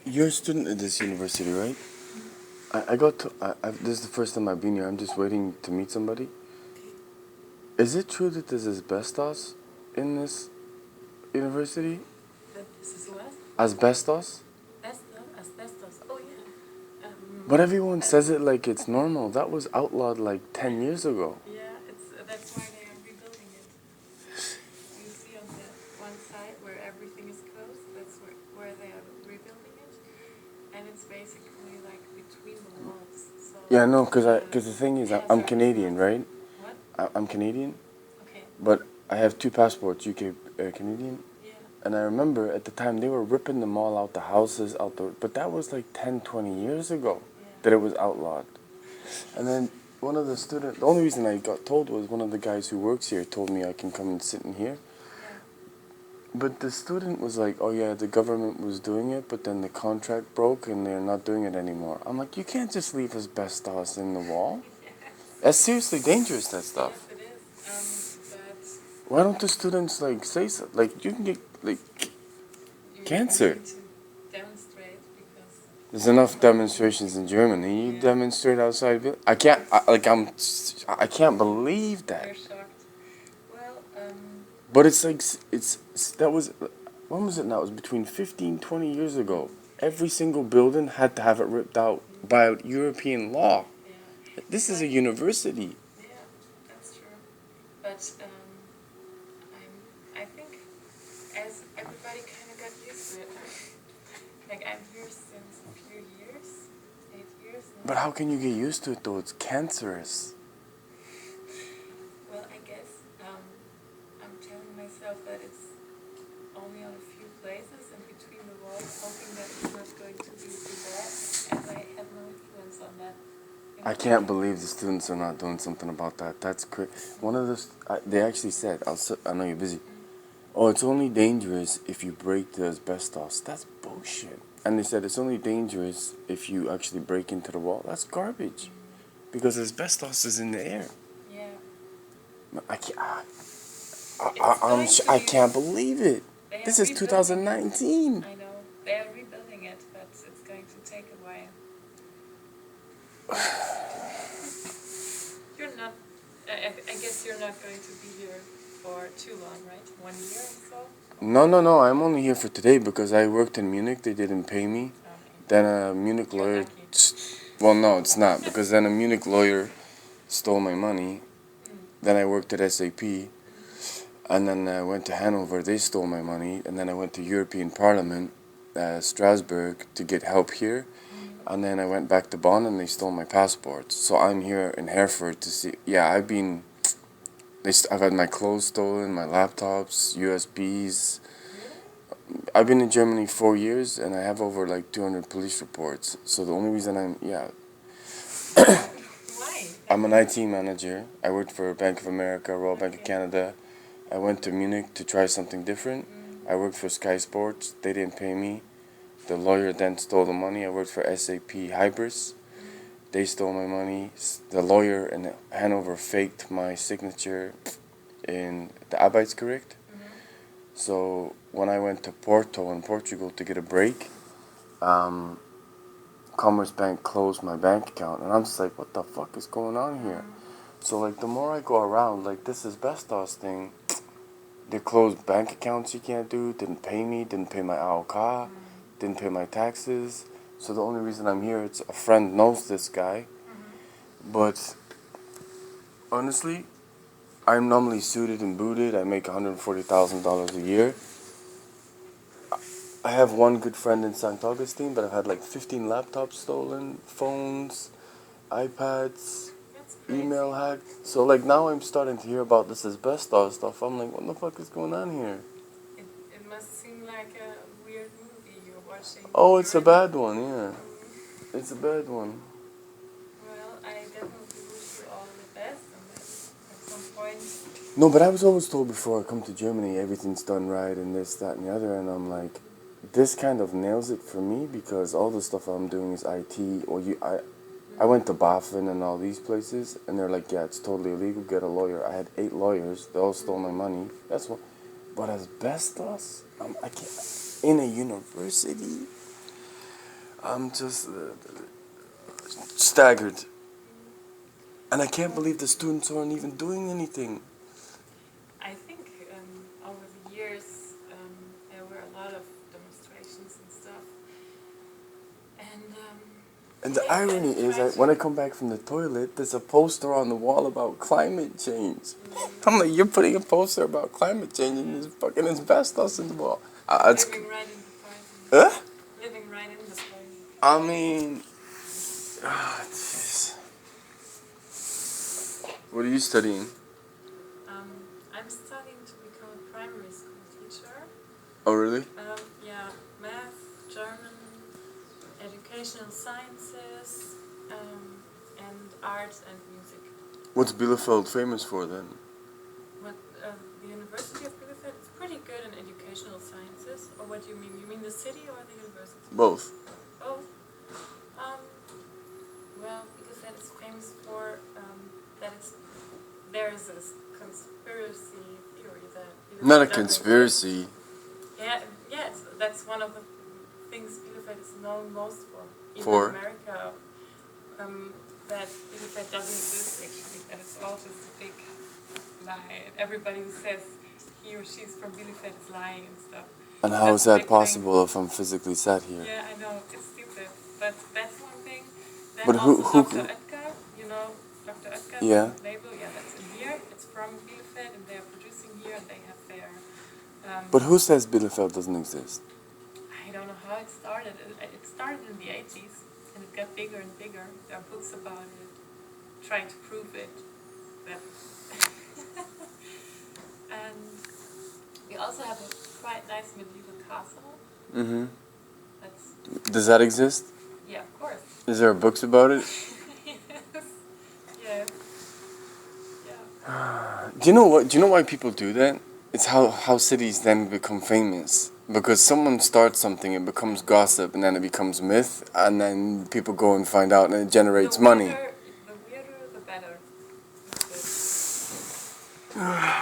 You're a student at this university, right? I got to. This is the first time I've been here. I'm just waiting to meet somebody. Is it true that there's asbestos in this university? That this is what? Asbestos? Asbestos. Oh yeah. But everyone says it like it's normal. That was outlawed like 10 years ago. Yeah, it's that's why they are rebuilding it. You see on that one side where everything is closed. That's where they are rebuilding it, and it's basically like between the walls. So Yeah, no, cause the thing is, I'm Canadian, right? What? I'm Canadian, Okay. but I have two passports, UK, Canadian. Yeah. And I remember at the time they were ripping them all out the houses, out the. But that was like 10, 20 years ago that it was outlawed. And then one of the students, the only reason I got told was one of the guys who works here told me I can come and sit in here. Yeah. But the student was like, oh yeah, the government was doing it, but then the contract broke and they're not doing it anymore. I'm like, you can't just leave asbestos in the wall. That's seriously dangerous, that stuff. Yes, it is. But Why don't the students like say so? Like you can get like you cancer. need to demonstrate because There's enough demonstrations in Germany. You demonstrate outside. I can't. I can't believe that. they're shocked. Well, But it's like that was when was it now? It was between 15, 20 years ago. Every single building had to have it ripped out by European law. yeah. This is a university. Yeah, that's true. But I think as everybody kind of got used to it, like I'm here since a few years, 8 years now. But how can you get used to it though? It's cancerous. Well, I guess I'm telling myself that it's only on a few places and between the walls, hoping that it's not going to be too bad, as I have no influence on that. You I know? can't believe the students are not doing something about that. That's crazy. One of the they actually said, I know you're busy. Oh, it's only dangerous if you break the asbestos. That's bullshit. And they said it's only dangerous if you actually break into the wall. That's garbage, because asbestos is in the air. Yeah. I can't. It's I going to can't believe it. They This are is rebuilding 2019. I know. They are rebuilding it, but it's going to take a while. You're not, I guess you're not going to be here for too long, right? 1 year or so? No. I'm only here for today because I worked in Munich. They didn't pay me. Okay. Then a Munich You're lawyer. lucky. Well, no, it's not because then a Munich lawyer stole my money. Then I worked at SAP, and then I went to Hanover. They stole my money, and then I went to European Parliament, Strasbourg, to get help here. And then I went back to Bonn, and they stole my passport. So I'm here in Hereford to see. Yeah, I've been. I've had my clothes stolen, my laptops, USBs. I've been in Germany 4 years, and I have over like 200 police reports. So the only reason Why? I'm an IT manager. I worked for Bank of America, Royal Bank of Canada. I went to Munich to try something different. I worked for Sky Sports. They didn't pay me. The lawyer then stole the money. I worked for SAP Hybris. They stole my money. The lawyer in Hanover faked my signature in the Arbeitsgericht. So when I went to Porto in Portugal to get a break, Commerce Bank closed my bank account, and I'm just like, what the fuck is going on here? So like the more I go around, like this asbestos thing, they closed bank accounts you can't do, didn't pay me, didn't pay my AOK, didn't pay my taxes. So the only reason I'm here, it's a friend knows this guy. But honestly, I'm normally suited and booted. I make $140,000 a year. I have one good friend in St. Augustine, but I've had like 15 laptops stolen, phones, iPads, That's crazy. email hacked. So like now I'm starting to hear about this asbestos stuff. I'm like, what the fuck is going on here? It must seem like a weird movie you're watching. Oh, it's a You're in- bad one, yeah. It's a bad one. Well, I definitely wish you all the best, and that at some point. No, but I was always told before I come to Germany, everything's done right and this, that, and the other. And I'm like, this kind of nails it for me because all the stuff I'm doing is IT. I went to BaFin and all these places, and they're like, yeah, it's totally illegal. Get a lawyer. I had 8 lawyers. They all stole my money. That's what. But asbestos, I can't. In a university. I'm just staggered. And I can't believe the students aren't even doing anything. I think over the years there were a lot of demonstrations and stuff. And the Yeah, irony is that when I come back from the toilet, there's a poster on the wall about climate change. I'm like, you're putting a poster about climate change and there's fucking asbestos in the wall. It's, living right in the party. huh? Living right in the party. I mean, jeez. What are you studying? I'm studying to become a primary school teacher. Oh, really? Yeah, math, German, educational sciences, and art and music. What's Bielefeld famous for then? What the University of Bielefeld is pretty good in educational sciences. Or what do you mean? You mean the city or the university? Both. Both. Well, Bielefeld is famous for that there is a conspiracy theory that Bielefeld Not a doesn't conspiracy. exist. Yeah, that's one of the things Bielefeld is known most for. Even For? in America, that Bielefeld doesn't exist actually. That it's all just a big lie. Everybody who says he or she's from Bielefeld is lying and stuff. And how That's is a that big thing. possible if I'm physically sat here? Yeah, I know, it's stupid, but that's one thing. Then But also who- Dr. Oetker, you know, Dr. Oetker, Yeah. label, yeah, that's in here. It's from Bielefeld and they're producing here and they have their... But who says Bielefeld doesn't exist? I don't know how it started. It started in the 80s and it got bigger and bigger. There are books about it, trying to prove it. That and we also have a quite nice medieval castle. Mm-hmm. That's, Does that exist? yeah, of course. Is there books about it? Yes. Yes. Yeah. Do you know what? Do you know why people do that? It's how cities then become famous. Because someone starts something, it becomes gossip, and then it becomes myth, and then people go and find out, and it generates money. The weirder, the better. That's it.